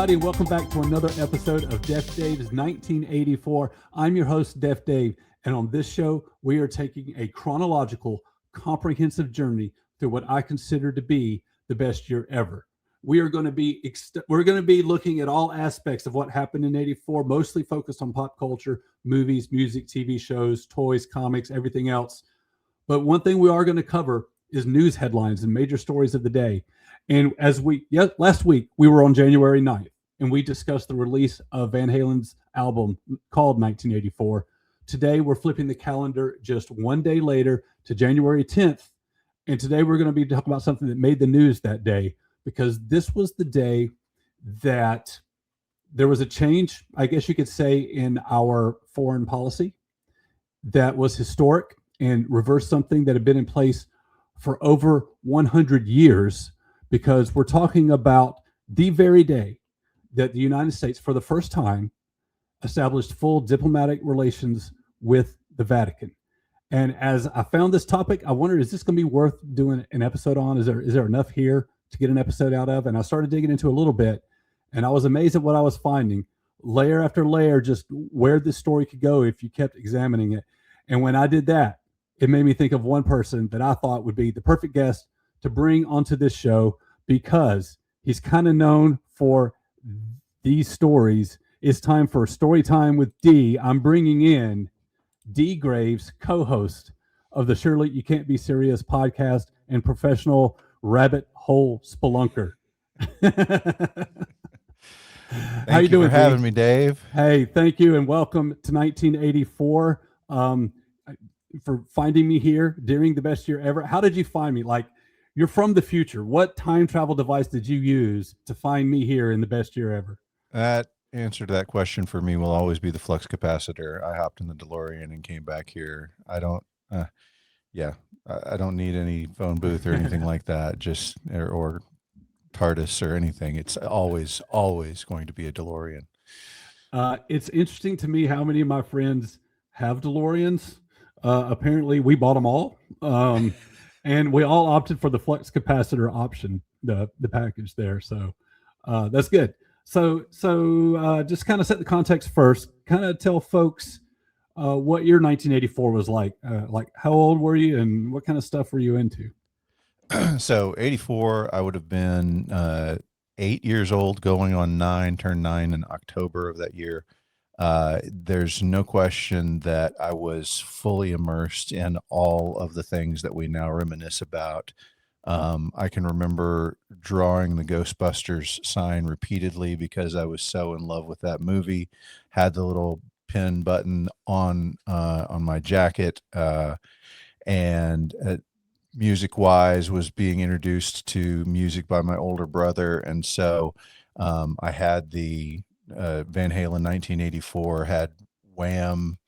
everybody, and welcome back to another episode of DefDave's 1984. I'm your host, DefDave, and on this show, we are taking a chronological, comprehensive journey through what I consider to be the best year ever. We're going to be looking at all aspects of what happened in '84, mostly focused on pop culture, movies, music, TV shows, toys, comics, everything else. But one thing we are going to cover is news headlines and major stories of the day. And last week we were on January 9th, and we discussed the release of Van Halen's album called 1984. Today we're flipping the calendar just one day later to January 10th. And today we're going to be talking about something that made the news that day, because this was the day that there was a change, I guess you could say, in our foreign policy that was historic and reversed something that had been in place for over 100 years. Because we're talking about the very day that the United States, for the first time, established full diplomatic relations with the Vatican. And as I found this topic, I wondered, is this going to be worth doing an episode on? Is there enough here to get an episode out of? And I started digging into a little bit, and I was amazed at what I was finding. Layer after layer, just where this story could go if you kept examining it. And when I did that, it made me think of one person that I thought would be the perfect guest to bring onto this show, because he's kind of known for these stories. It's time for Story Time with Dee. I'm bringing in Dee Graves, co-host of the Surely You Can't Be Serious podcast and professional rabbit hole spelunker. How you doing? For having me, Dave. Hey, thank you, and welcome to 1984. For finding me here during the best year ever. How did you find me? Like, you're from the future. What time travel device did you use to find me here in the best year ever? That answer to that question for me will always be the flux capacitor. I hopped in the DeLorean and came back here. I don't need any phone booth or anything like that, just or TARDIS or anything. It's always going to be a DeLorean. It's interesting to me how many of my friends have DeLoreans. Apparently we bought them all. And we all opted for the flux capacitor option, the package there. So that's good. So just kind of set the context first. Kind of tell folks what your 1984 was like. Like, how old were you, and what kind of stuff were you into? So 84, I would have been 8 years old, going on 9, turned 9 in October of that year. There's no question that I was fully immersed in all of the things that we now reminisce about. I can remember drawing the Ghostbusters sign repeatedly because I was so in love with that movie. Had the little pin button on my jacket, and music wise was being introduced to music by my older brother. And so, I had the Van Halen 1984, had Wham,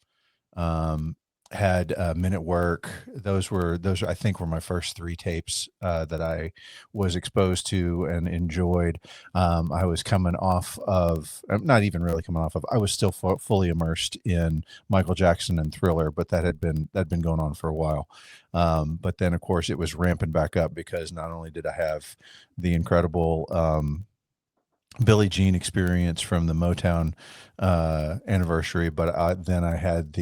had Men at Work. Those I think were my first 3 tapes that I was exposed to and enjoyed. I was coming off of, not even really coming off of, I was still fully immersed in Michael Jackson and Thriller, but that'd been going on for a while. But then of course it was ramping back up, because not only did I have the incredible Billie Jean experience from the Motown anniversary, but then I had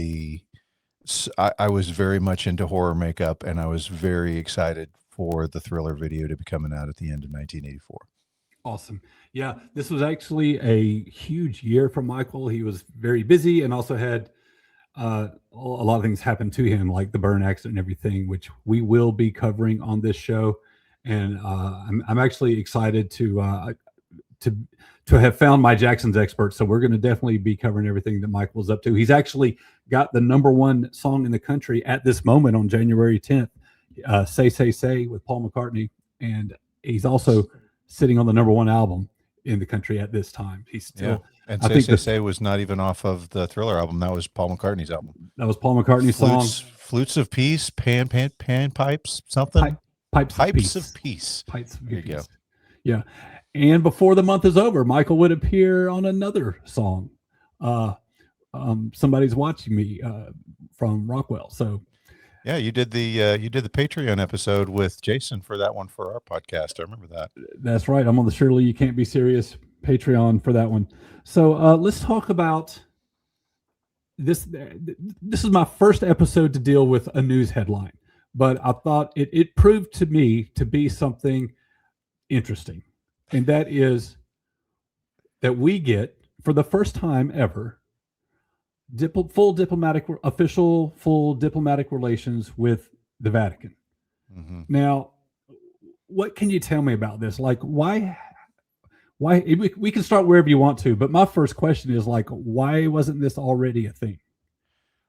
I was very much into horror makeup, and I was very excited for the Thriller video to be coming out at the end of 1984. Awesome. Yeah, this was actually a huge year for Michael. He was very busy, and also had a lot of things happen to him, like the burn accident and everything, which we will be covering on this show. And I'm actually excited to have found my Jackson's expert. So we're going to definitely be covering everything that Michael's up to. He's actually got the #1 song in the country at this moment on January 10th, Say, Say, Say with Paul McCartney. And he's also sitting on the #1 album in the country at this time. He's still, yeah. And Say, Say, Say was not even off of the Thriller album. That was Paul McCartney's album. That was Paul McCartney's song. Flutes of Peace, pan pipes, something. Pipes of Peace. Peace. Pipes of There you Peace. go. Yeah. And before the month is over, Michael would appear on another song. Somebody's Watching Me from Rockwell. So yeah, you did the Patreon episode with Jason for that one for our podcast. I remember that. That's right. I'm on the Surely You Can't Be Serious Patreon for that one. So let's talk about this. This is my first episode to deal with a news headline, but I thought it proved to me to be something interesting, and that is that we get for the first time ever full diplomatic relations with the Vatican. Mm-hmm. Now, what can you tell me about this? Like, why we can start wherever you want to, but my first question is like, why wasn't this already a thing?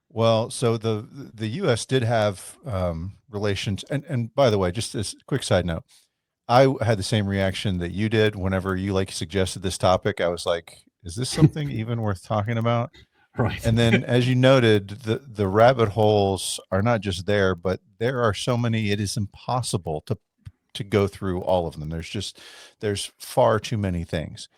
Well, so the U.S. did have relations, and by the way, just as a quick side note, I had the same reaction that you did whenever you like suggested this topic. I was like, is this something even worth talking about? Right. And then, as you noted, the rabbit holes are not just there, but there are so many, it is impossible to go through all of them. There's far too many things.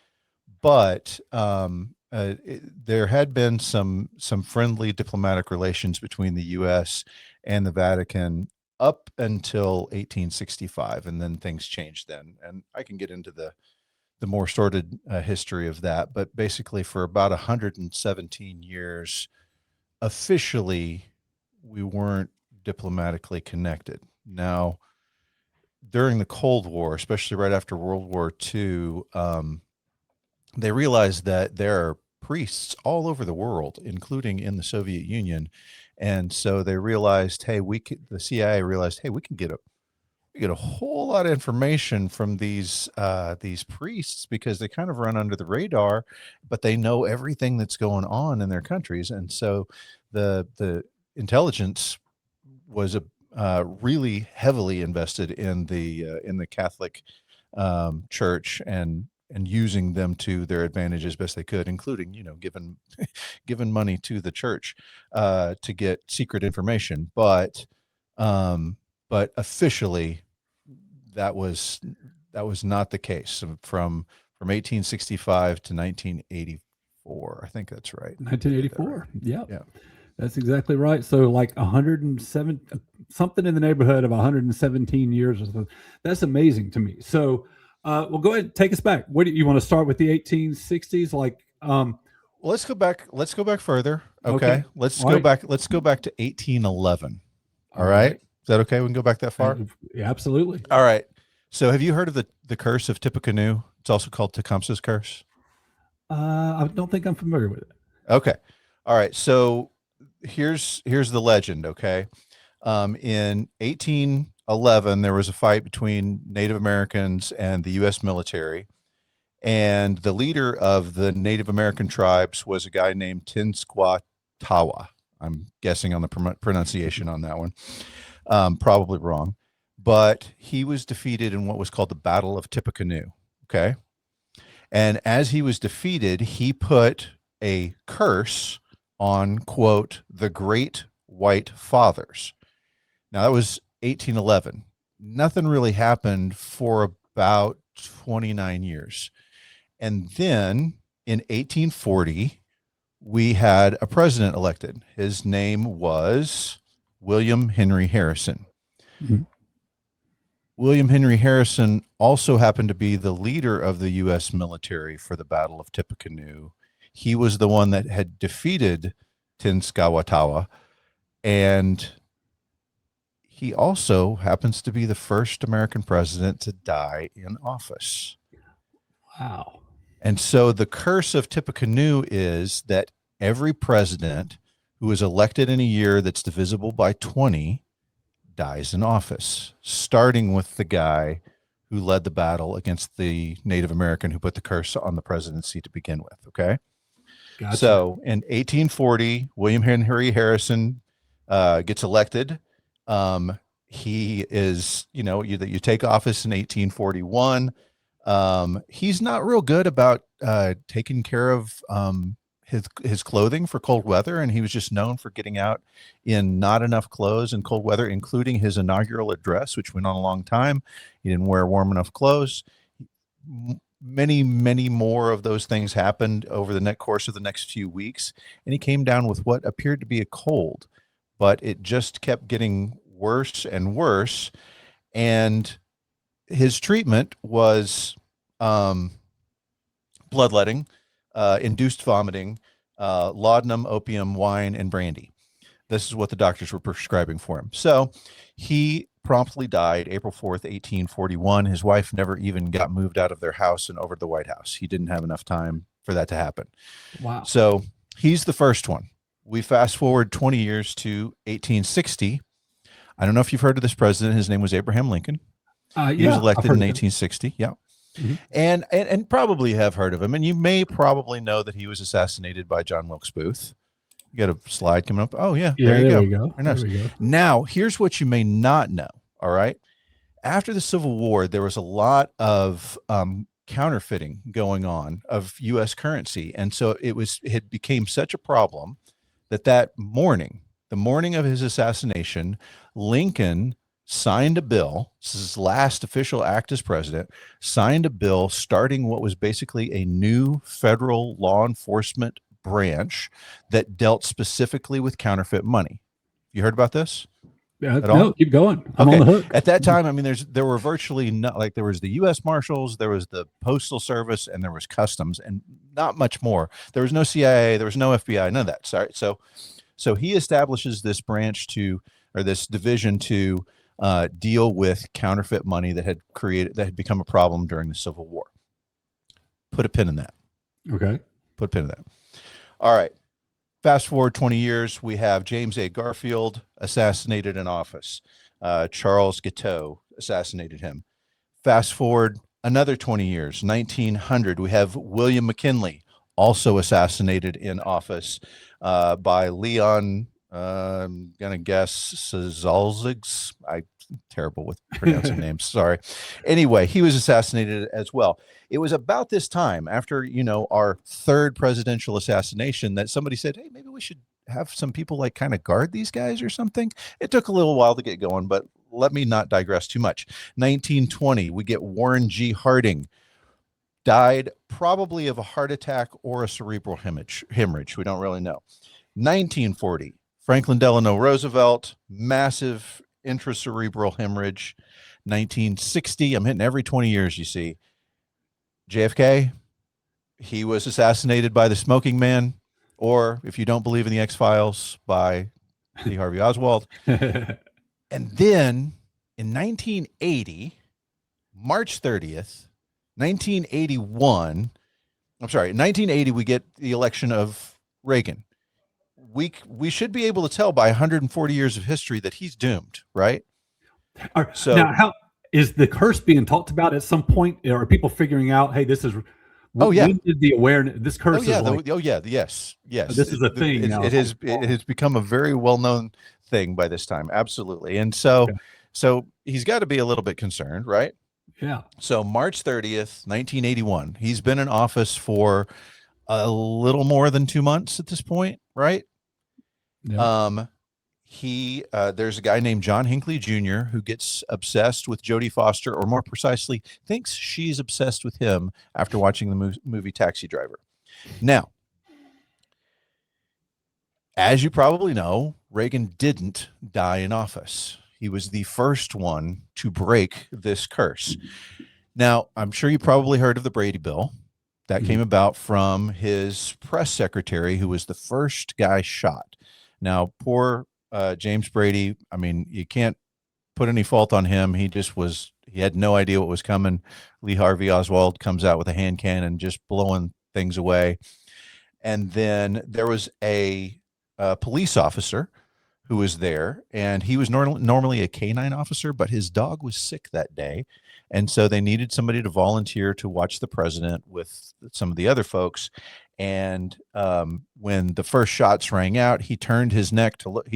But there had been some friendly diplomatic relations between the U.S. and the Vatican up until 1865, and then things changed then. And I can get into the more sordid history of that, but basically for about 117 years, officially, we weren't diplomatically connected. Now, during the Cold War, especially right after World War II, they realized that there are priests all over the world, including in the Soviet Union. And so they realized, hey, the CIA realized, hey, we can get a whole lot of information from these priests because they kind of run under the radar, but they know everything that's going on in their countries. And so the intelligence was really heavily invested in the Catholic Church and using them to their advantage as best they could, including, giving money to the church to get secret information. But officially, that was not the case. So from 1865 to 1984, I think that's right. 1984. Yeah. Yeah. That's exactly right. So like 107, something in the neighborhood of 117 years or something. That's amazing to me. So, well, go ahead, take us back. What do you want to start with the 1860s? Like, well, let's go back. Let's go back further. Okay. Okay. Let's All go right. back. Let's go back to 1811. All right. Is that okay? We can go back that far. Yeah, absolutely. All right. So, have you heard of the curse of Tippecanoe? It's also called Tecumseh's curse. I don't think I'm familiar with it. Okay. All right. So here's the legend. Okay. In 1811, there was a fight between Native Americans and the U.S. military, and the leader of the Native American tribes was a guy named Tinsquatawa. I'm guessing on the pronunciation on that one. Probably wrong, but he was defeated in what was called the Battle of Tippecanoe. Okay. And as he was defeated, he put a curse on, quote, the Great White Fathers. Now, that was 1811. Nothing really happened for about 29 years. And then in 1840, we had a president elected. His name was William Henry Harrison. Mm-hmm. William Henry Harrison also happened to be the leader of the U.S. military for the Battle of Tippecanoe. He was the one that had defeated Tinsquatawa, and he also happens to be the first American president to die in office. Wow. And so the curse of Tippecanoe is that every president who is elected in a year that's divisible by 20 dies in office, starting with the guy who led the battle against the Native American who put the curse on the presidency to begin with. Okay. Gotcha. So in 1840, William Henry Harrison gets elected. He is, you take office in 1841. He's not real good about taking care of his clothing for cold weather, and he was just known for getting out in not enough clothes in cold weather, including his inaugural address, which went on a long time. He didn't wear warm enough clothes. Many more of those things happened over the course of the next few weeks, and he came down with what appeared to be a cold, but it just kept getting worse and worse, and his treatment was bloodletting, induced vomiting, laudanum, opium, wine, and brandy. This is what the doctors were prescribing for him. So he promptly died April 4th, 1841. His wife never even got moved out of their house and over to the White House. He didn't have enough time for that to happen. Wow. So he's the first one. We fast forward 20 years to 1860. I don't know if you've heard of this president. His name was Abraham Lincoln. He was elected in 1860. Yeah. Mm-hmm. And probably have heard of him. And you may probably know that he was assassinated by John Wilkes Booth. You got a slide coming up. Oh, yeah. There you go. Nice. There we go. Now, here's what you may not know. All right. After the Civil War, there was a lot of counterfeiting going on of U.S. currency. And so it became such a problem that morning, the morning of his assassination, Lincoln signed a bill. This is his last official act as president, signed a bill starting what was basically a new federal law enforcement branch that dealt specifically with counterfeit money. You heard about this? No, keep going. I'm on the hook. At that time, I mean, there were virtually not, like, there was the U.S. Marshals, there was the Postal Service, and there was Customs, and not much more. There was no CIA, there was no FBI, none of that. Sorry. So he establishes this branch this division to deal with counterfeit money that had become a problem during the Civil War. Put a pin in that. Okay. Put a pin in that. All right. Fast forward 20 years, we have James A. Garfield assassinated in office. Charles Guiteau assassinated him. Fast forward another 20 years, 1900, we have William McKinley also assassinated in office by Leon, I'm going to guess, Szalzigs. I'm terrible with pronouncing names. Sorry. Anyway, he was assassinated as well. It was about this time, after, our third presidential assassination, that somebody said, hey, maybe we should have some people like kind of guard these guys or something. It took a little while to get going, but let me not digress too much. 1920, we get Warren G. Harding. Died probably of a heart attack or a cerebral hemorrhage. We don't really know. 1940, Franklin Delano Roosevelt, massive intracerebral hemorrhage. 1960, I'm hitting every 20 years, you see. JFK, he was assassinated by the smoking man, or if you don't believe in the X-Files, by Lee Harvey Oswald. And then in 1980, March 30th, 1981, I'm sorry, 1980, we get the election of Reagan. We should be able to tell by 140 years of history that he's doomed, right? So now, how is the curse being talked about at some point? Are people figuring out, hey, this is? When did the awareness? This curse. Yes. This is a thing now. It has become a very well-known thing by this time. Absolutely, and so he's got to be a little bit concerned, right? Yeah. So March 30th, 1981. He's been in office for a little more than 2 months at this point, right? Yeah. There's a guy named John Hinckley Jr. who gets obsessed with Jodie Foster, or more precisely, thinks she's obsessed with him after watching the movie Taxi Driver. Now, as you probably know, Reagan didn't die in office. He was the first one to break this curse. Now, I'm sure you probably heard of the Brady Bill. That came about from his press secretary, who was the first guy shot. Now, poor James Brady, I mean, you can't put any fault on him. He had no idea what was coming. Lee Harvey Oswald comes out with a hand cannon, just blowing things away. And then there was a police officer who was there, and he was normally a canine officer, but his dog was sick that day. And so they needed somebody to volunteer to watch the president with some of the other folks. And when the first shots rang out, he turned his head to look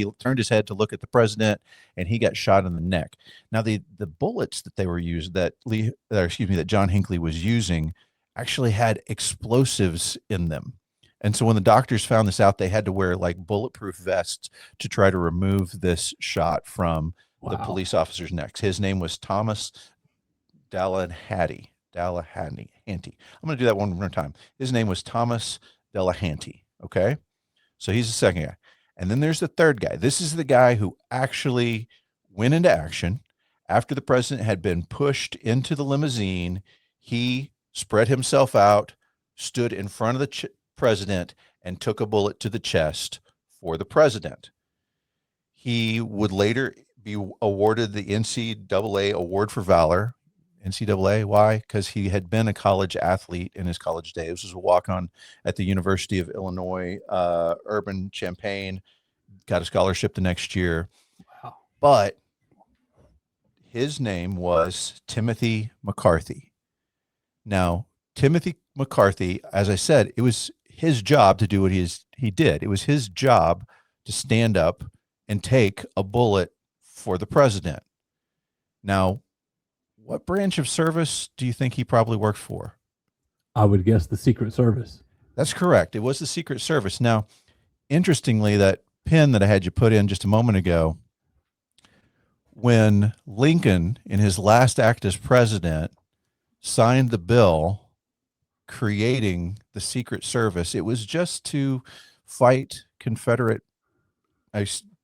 at the president, and he got shot in the neck. Now, the bullets that they were used, that John Hinckley was using, actually had explosives in them. And so when the doctors found this out, they had to wear like bulletproof vests to try to remove this shot from the police officer's neck. His name was Thomas Delahanty. I'm going to do that one more time. His name was Thomas Delahanty. Okay. So he's the second guy. And then there's the third guy. This is the guy who actually went into action after the president had been pushed into the limousine. He spread himself out, stood in front of the president and took a bullet to the chest for the president. He would later be awarded the NCAA Award for Valor. NCAA, why? Because he had been a college athlete in his college days. This was a walk-on at the University of Illinois, Urbana-Champaign, got a scholarship the next year. Wow. But his name was Timothy McCarthy. Now, Timothy McCarthy, as I said, it was his job to do what he did. It was his job to stand up and take a bullet for the president. Now, what branch of service do you think he probably worked for? I would guess the Secret Service. That's correct. It was the Secret Service. Now, interestingly, that pin that I had you put in just a moment ago, when Lincoln, in his last act as president, signed the bill creating the Secret Service, it was just to fight Confederate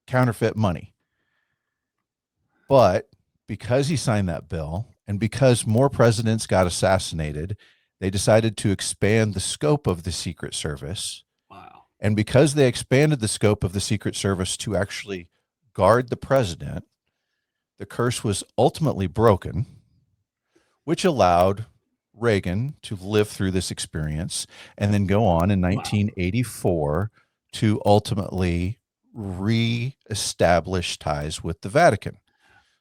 counterfeit money. But because he signed that bill and because more presidents got assassinated, they decided to expand the scope of the Secret Service. Wow. And because they expanded the scope of the Secret Service to actually guard the president, the curse was ultimately broken, which allowed Reagan to live through this experience and then go on in 1984 to ultimately re-establish ties with the Vatican.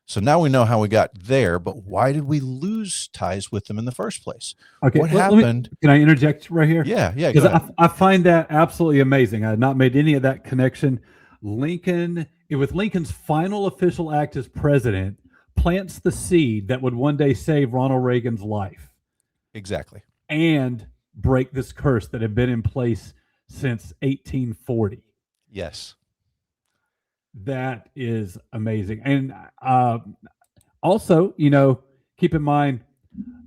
So now we know how we got there, but why did we lose ties with them in the first place? Okay, what happened? Can I interject right here? Yeah. Because I find that absolutely amazing. I had not made any of that connection. Lincoln, with Lincoln's final official act as president, plants the seed that would one day save Ronald Reagan's life. Exactly. And break this curse that had been in place since 1840. Yes. That is amazing. And also, keep in mind,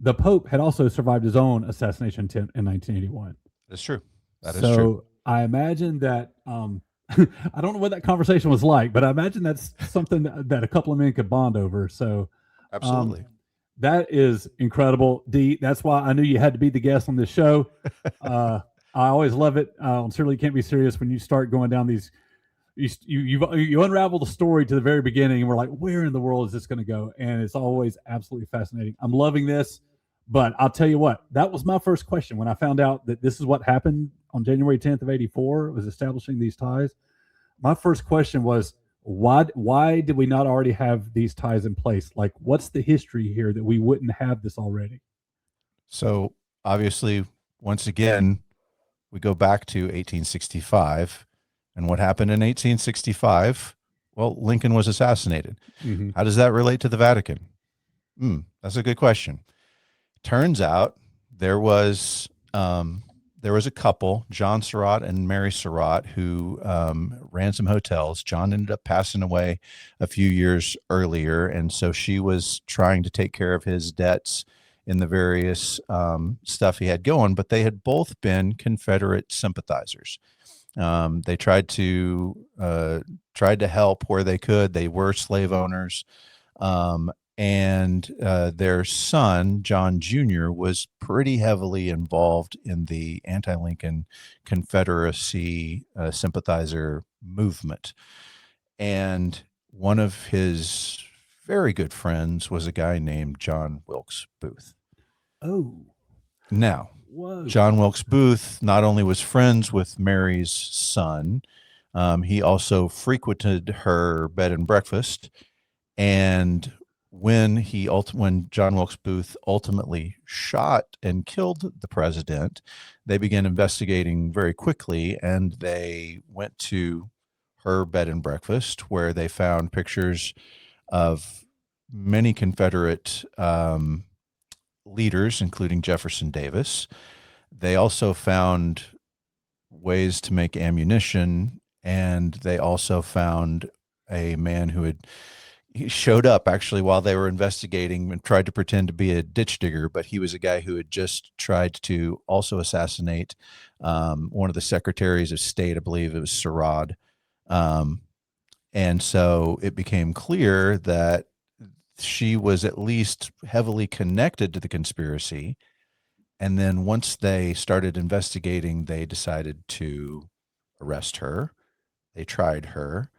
the Pope had also survived his own assassination attempt in 1981. That's true. That is true. So I imagine that, I don't know what that conversation was like, but I imagine that's something that a couple of men could bond over. So absolutely. That is incredible, Dee. That's why I knew you had to be the guest on this show. I always love it. Certainly can't be serious when you start going down these. You unravel the story to the very beginning, and we're like, where in the world is this going to go? And it's always absolutely fascinating. I'm loving this, but I'll tell you what, that was my first question when I found out that this is what happened on January 10th of 84, was establishing these ties. My first question was, why did we not already have these ties in place? Like, what's the history here that we wouldn't have this already? So obviously, once again, we go back to 1865. And what happened in 1865? Well, Lincoln was assassinated. Mm-hmm. How does that relate to the Vatican? That's a good question. Turns out there was a couple, John Surratt and Mary Surratt, who ran some hotels. John ended up passing away a few years earlier, and so she was trying to take care of his debts in the various stuff he had going, but they had both been Confederate sympathizers. They tried to help where they could. They were slave owners, and their son, John Jr., was pretty heavily involved in the anti-Lincoln Confederacy sympathizer movement. And one of his very good friends was a guy named John Wilkes Booth. Oh. Now, whoa. John Wilkes Booth not only was friends with Mary's son, he also frequented her bed and breakfast. And when John Wilkes Booth ultimately shot and killed the president, they began investigating very quickly, and they went to her bed and breakfast, where they found pictures of many Confederate leaders, including Jefferson Davis. They also found ways to make ammunition, and they also found a man who he showed up actually while they were investigating and tried to pretend to be a ditch digger, but he was a guy who had just tried to also assassinate one of the secretaries of state. I believe it was Surratt. And so it became clear that she was at least heavily connected to the conspiracy. And then once they started investigating, they decided to arrest her. They tried her.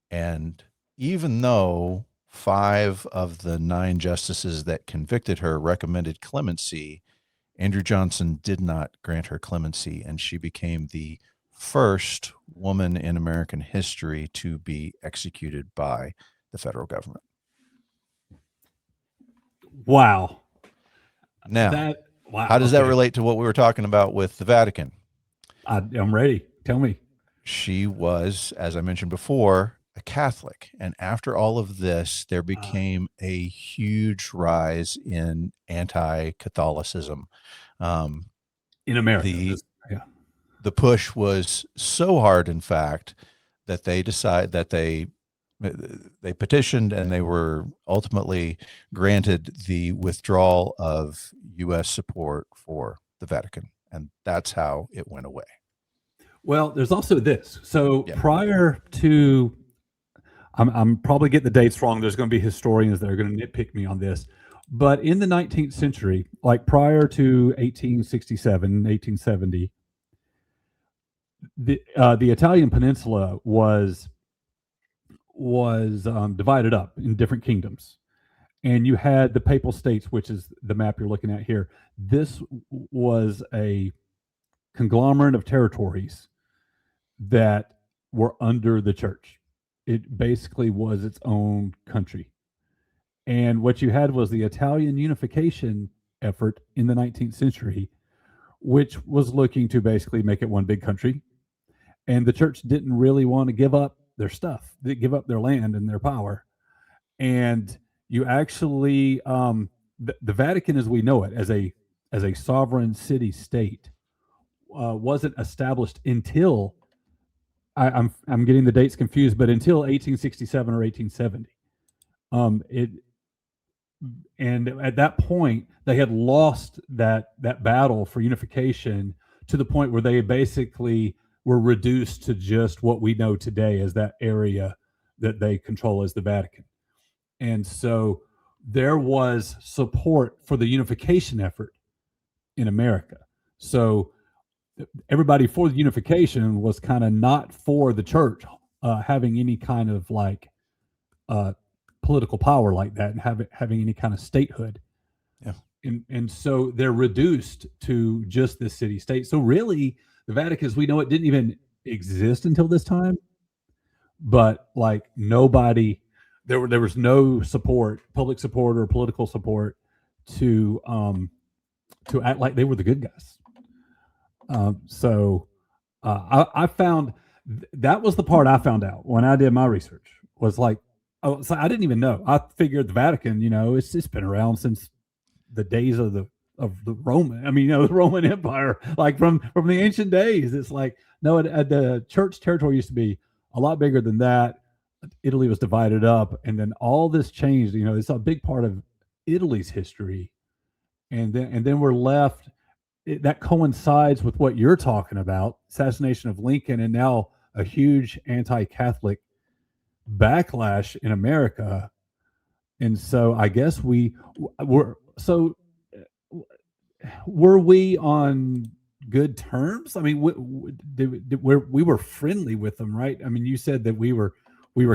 And even though 5 of the 9 justices that convicted her recommended clemency, Andrew Johnson did not grant her clemency, and she became the first woman in American history to be executed by the federal government. Wow. Now, wow. How does that relate to what we were talking about with the Vatican? I'm ready. Tell me. She was, as I mentioned before, a Catholic. And after all of this, there became a huge rise in anti-Catholicism. In America. The push was so hard, in fact, that they petitioned, and they were ultimately granted the withdrawal of U.S. support for the Vatican. And that's how it went away. Well, there's also this. So prior to, I'm probably getting the dates wrong. There's going to be historians that are going to nitpick me on this. But in the 19th century, like prior to 1867, 1870, the Italian peninsula was divided up in different kingdoms. And you had the Papal States, which is the map you're looking at here. This was a conglomerate of territories that were under the church. It basically was its own country. And what you had was the Italian unification effort in the 19th century, which was looking to basically make it one big country. And the church didn't really want to give up their stuff, they give up their land and their power. And you actually, the Vatican as we know it, as a sovereign city state, wasn't established until I'm getting the dates confused, but until 1867 or 1870. And at that point, they had lost that battle for unification to the point where they basically were reduced to just what we know today as that area that they control as the Vatican. And so there was support for the unification effort in America. So everybody for the unification was kind of not for the church having any kind of like political power like that and having any kind of statehood. Yeah. And so they're reduced to just this city state. So really, the Vatican, as we know it, didn't even exist until this time. But like nobody, there was no support, public support or political support to act like they were the good guys. I found that was the part I found out when I did my research was like, oh, so I didn't even know. I figured the Vatican, it's been around since the days of the Roman. I mean, the Roman Empire, like from the ancient days. It's like no, the church territory used to be a lot bigger than that. Italy was divided up, and then all this changed. It's a big part of Italy's history, and then we're left. That coincides with what you're talking about: assassination of Lincoln, and now a huge anti-Catholic backlash in America. And so I guess were we on good terms? I mean, we were friendly with them, right? I mean, you said that we were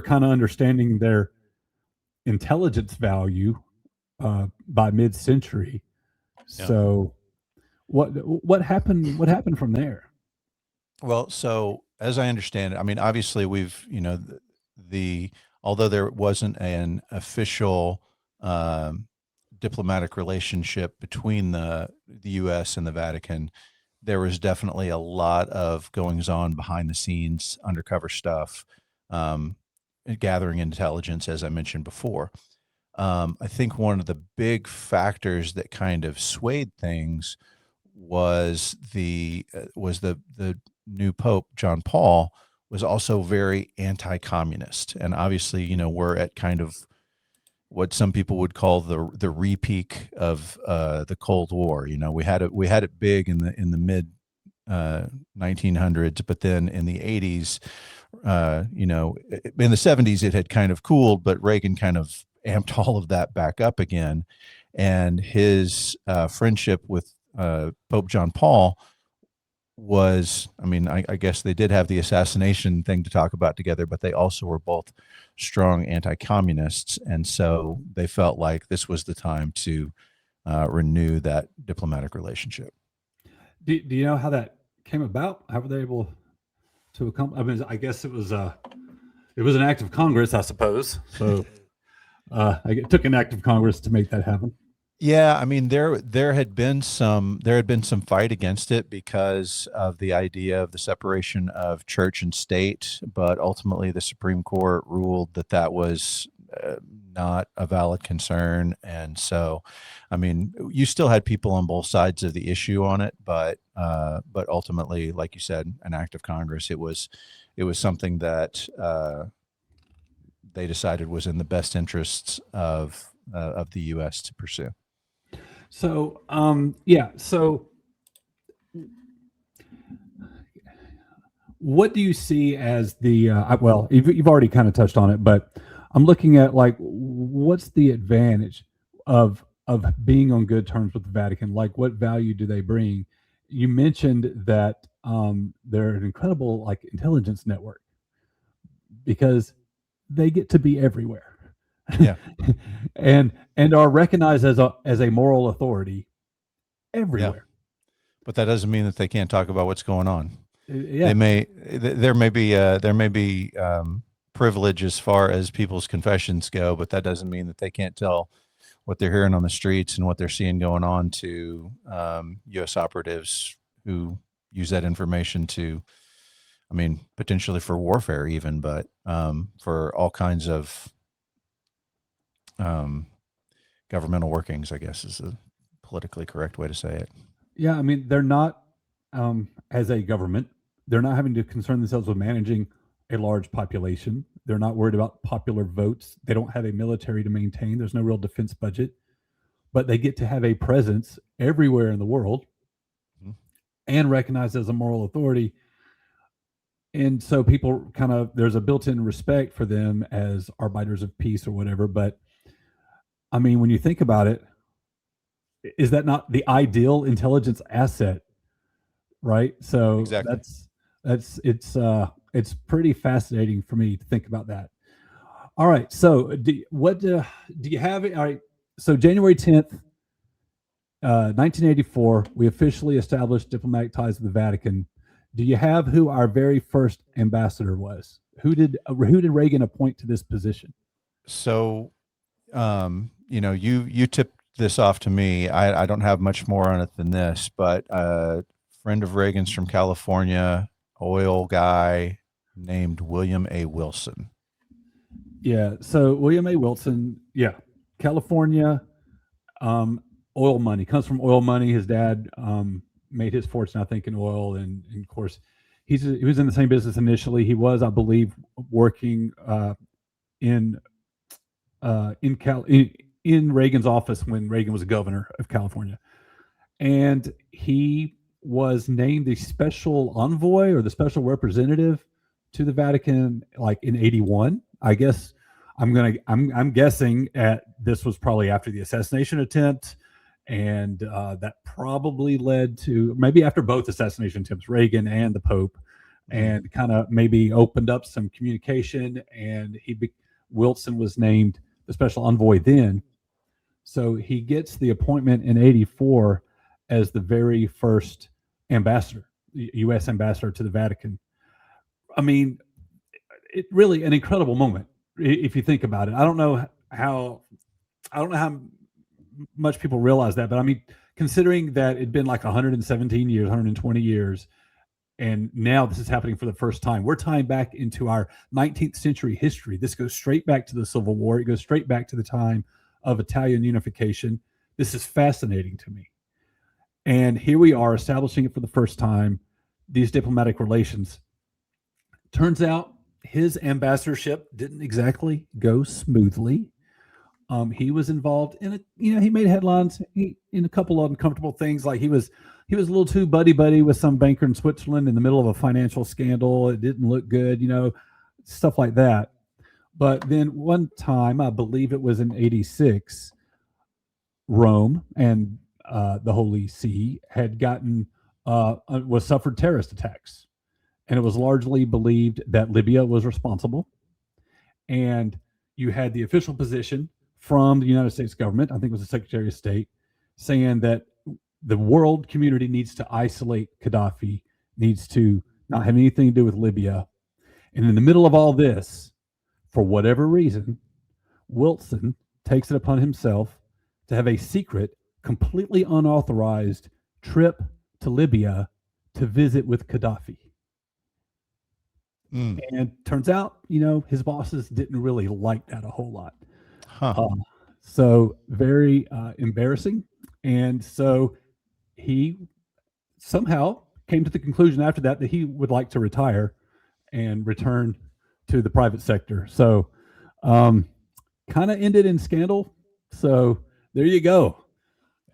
kind of understanding their intelligence value by mid-century. Yeah. So what happened? What happened from there? Well, so as I understand it, I mean, obviously we've although there wasn't an official diplomatic relationship between the U.S. and the Vatican, there was definitely a lot of goings on behind the scenes, undercover stuff, gathering intelligence, as I mentioned before. I think one of the big factors that kind of swayed things was the new Pope, John Paul, was also very anti-communist. And obviously, we're at kind of what some people would call the re-peak of the Cold War. We had it big in the mid 1900s, but then in the 80s, in the 70s it had kind of cooled, but Reagan kind of amped all of that back up again. And his friendship with Pope John Paul was, I mean, I guess they did have the assassination thing to talk about together, but they also were both strong anti-communists. And so they felt like this was the time to renew that diplomatic relationship. Do you know how that came about? How were they able to accomplish? I mean, I guess it was an act of Congress, I suppose. So it took an act of Congress to make that happen. Yeah, I mean there had been some fight against it because of the idea of the separation of church and state, but ultimately the Supreme Court ruled that that was not a valid concern, and so, I mean, you still had people on both sides of the issue on it, but ultimately, like you said, an act of Congress. It was something that they decided was in the best interests of the U.S. to pursue. So, yeah. So, what do you see as the? Well, you've already kind of touched on it, but I'm looking at like, what's the advantage of being on good terms with the Vatican? Like, what value do they bring? You mentioned that they're an incredible like intelligence network because they get to be everywhere. Yeah. and are recognized as a moral authority everywhere. Yeah. But that doesn't mean that they can't talk about what's going on. Yeah. There may be privilege as far as people's confessions go, but that doesn't mean that they can't tell what they're hearing on the streets and what they're seeing going on to U.S. operatives who use that information to, I mean, potentially for warfare even, but for all kinds of governmental workings, I guess is a politically correct way to say it. Yeah, I mean, they're not, as a government, they're not having to concern themselves with managing a large population. They're not worried about popular votes. They don't have a military to maintain. There's no real defense budget, but they get to have a presence everywhere in the world and recognized as a moral authority. And so people kind of, there's a built-in respect for them as arbiters of peace or whatever. But I mean, when you think about it, is that not the ideal intelligence asset? Right. So exactly. it's pretty fascinating for me to think about that. All right. So do you have it? All right. So January 10th, 1984, we officially established diplomatic ties with the Vatican. Do you have who our very first ambassador was? Who did Reagan appoint to this position? So, you tipped this off to me. I don't have much more on it than this, but a friend of Reagan's from California, oil guy named William A. Wilson. Yeah. So William A. Wilson, yeah, California, oil money, comes from oil money. His dad made his fortune, I think, in oil, and of course, he was in the same business initially. He was, I believe, working in Reagan's office when Reagan was governor of California, and he was named the special envoy or the special representative to the Vatican, like in '81. I guess I'm guessing this was probably after the assassination attempt, and that probably led to maybe after both assassination attempts, Reagan and the Pope, and kind of maybe opened up some communication. And Wilson was named the special envoy then, so he gets the appointment in '84 as the very first ambassador, U.S. ambassador to the Vatican. I mean, it really an incredible moment if you think about it. I don't know how much people realize that, but I mean, considering that it'd been like 117 years, 120 years, and now this is happening for the first time. We're tying back into our 19th century history. This goes straight back to the Civil War. It goes straight back to the time of Italian unification. This is fascinating to me. And here we are establishing it for the first time, these diplomatic relations. Turns out his ambassadorship didn't exactly go smoothly. He was involved in he made headlines in a couple of uncomfortable things. Like he was a little too buddy with some banker in Switzerland in the middle of a financial scandal. It didn't look good, stuff like that. But then one time, I believe it was in '86, Rome and the Holy See had gotten was suffered terrorist attacks, and it was largely believed that Libya was responsible. And you had the official position from the United States government, I think it was the Secretary of State, saying that the world community needs to isolate Gaddafi, needs to not have anything to do with Libya. And in the middle of all this, for whatever reason, Wilson takes it upon himself to have a secret, completely unauthorized trip to Libya to visit with Gaddafi. And turns out, his bosses didn't really like that a whole lot. So very embarrassing. And so he somehow came to the conclusion after that he would like to retire and return to the private sector. So kind of ended in scandal. So there you go.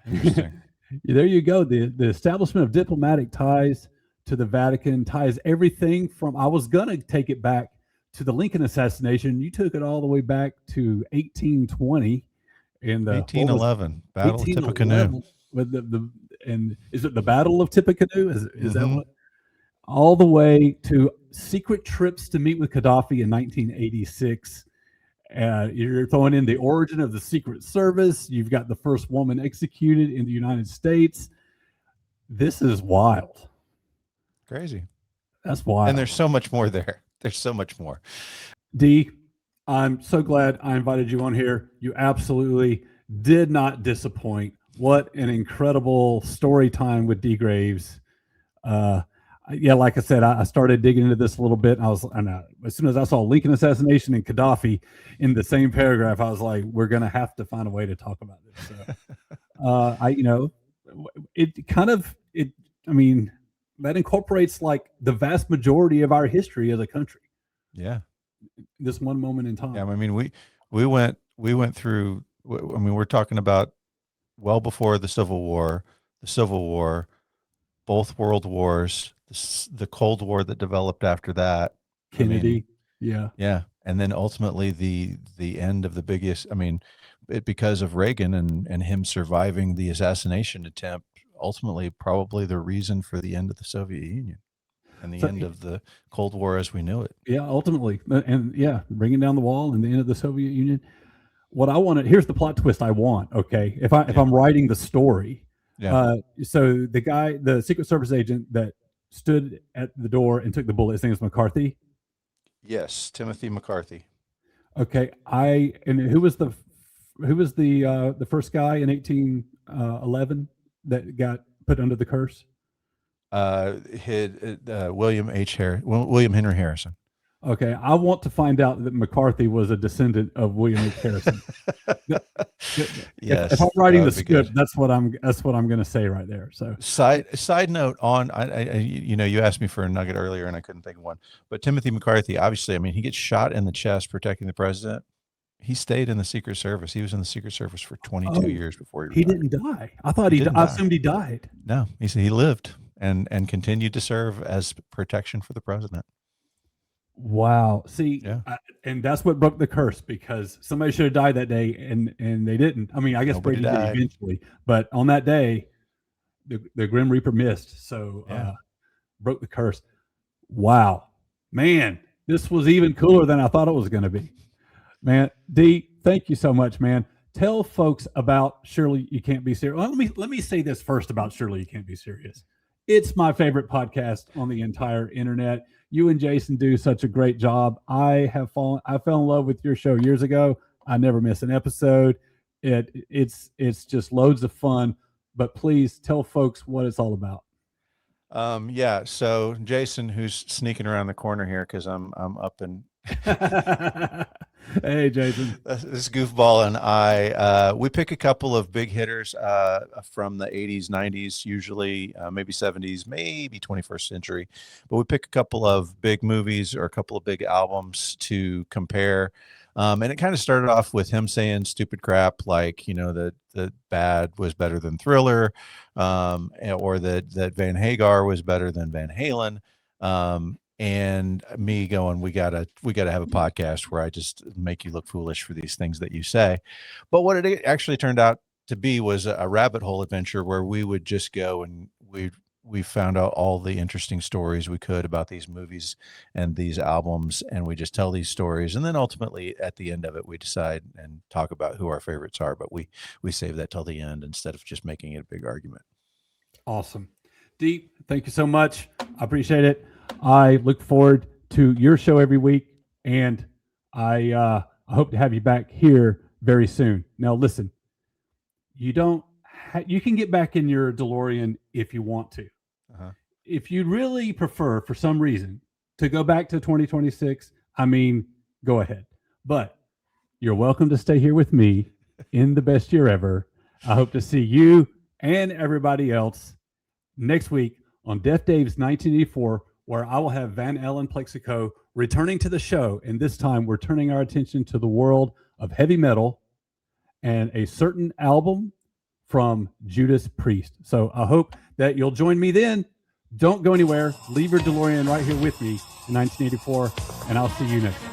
There you go. The establishment of diplomatic ties to the Vatican ties everything from, I was going to take it back to the Lincoln assassination. You took it all the way back to 1820 in the 1811 Battle of Tippecanoe. With and is it the Battle of Tippecanoe? Is that what? All the way to secret trips to meet with Gaddafi in 1986. You're throwing in the origin of the Secret Service. You've got the first woman executed in the United States. This is wild. Crazy. That's wild. And there's so much more there. There's so much more. Dee, I'm so glad I invited you on here. You absolutely did not disappoint. What an incredible story time with Dee Graves. Yeah, like I said, I started digging into this a little bit. And as soon as I saw Lincoln assassination and Gaddafi in the same paragraph, I was like, we're going to have to find a way to talk about this. So, that incorporates like the vast majority of our history as a country. Yeah. This one moment in time. Yeah. I mean, we went through, we're talking about well before the Civil War, both world wars, the Cold War that developed after that. Kennedy. Yeah. And then ultimately the end of the biggest, because of Reagan and him surviving the assassination attempt, ultimately probably the reason for the end of the Soviet Union and the end of the Cold War as we knew it. Yeah, ultimately. And bringing down the wall and the end of the Soviet Union. What I wanted, here's the plot twist I want, okay? If I'm writing the story. Yeah. So the Secret Service agent that stood at the door and took the bullet, his name is McCarthy? Yes, Timothy McCarthy. Okay. And who was the first guy in 1811 that got put under the curse? William Henry Harrison. Okay, I want to find out that McCarthy was a descendant of William H. Harrison. Yes. If I'm writing the script, that's what I'm going to say right there. So side note on, you asked me for a nugget earlier and I couldn't think of one, but Timothy McCarthy, obviously, he gets shot in the chest protecting the president. He stayed in the Secret Service. He was in the Secret Service for 22 years before he retired. He didn't die. I thought I assumed he died. No, he lived and continued to serve as protection for the president. Wow. See, and that's what broke the curse, because somebody should have died that day and they didn't. I guess Brady did eventually, but on that day, the Grim Reaper missed. So broke the curse. Wow, man, this was even cooler than I thought it was going to be. Man, Dee, thank you so much, man. Tell folks about Surely You Can't Be Serious. Well, let me say this first about Surely You Can't Be Serious. It's my favorite podcast on the entire internet. You and Jason do such a great job. I fell in love with your show years ago. I never miss an episode. It's just loads of fun. But please tell folks what it's all about. So Jason, who's sneaking around the corner here because I'm up and hey, Jason. This goofball and I, we pick a couple of big hitters from the 80s, 90s, usually maybe 70s, maybe 21st century. But we pick a couple of big movies or a couple of big albums to compare. And it kind of started off with him saying stupid crap like, that Bad was better than Thriller, or that Van Hagar was better than Van Halen. And me going, we gotta have a podcast where I just make you look foolish for these things that you say. But what it actually turned out to be was a rabbit hole adventure where we would just go and we found out all the interesting stories we could about these movies and these albums, and we just tell these stories, and then ultimately at the end of it we decide and talk about who our favorites are, but we save that till the end instead of just making it a big argument. Awesome. Dee, thank you so much. I appreciate it. I look forward to your show every week, and I hope to have you back here very soon. Now listen, you can get back in your DeLorean if you want to. If you really prefer, for some reason, to go back to 2026, I mean, go ahead. But you're welcome to stay here with me in the best year ever. I hope to see you and everybody else next week on DefDave's 1984, where I will have Van Ellen Plexico returning to the show. And this time we're turning our attention to the world of heavy metal and a certain album from Judas Priest. So I hope that you'll join me then. Don't go anywhere. Leave your DeLorean right here with me in 1984, and I'll see you next time.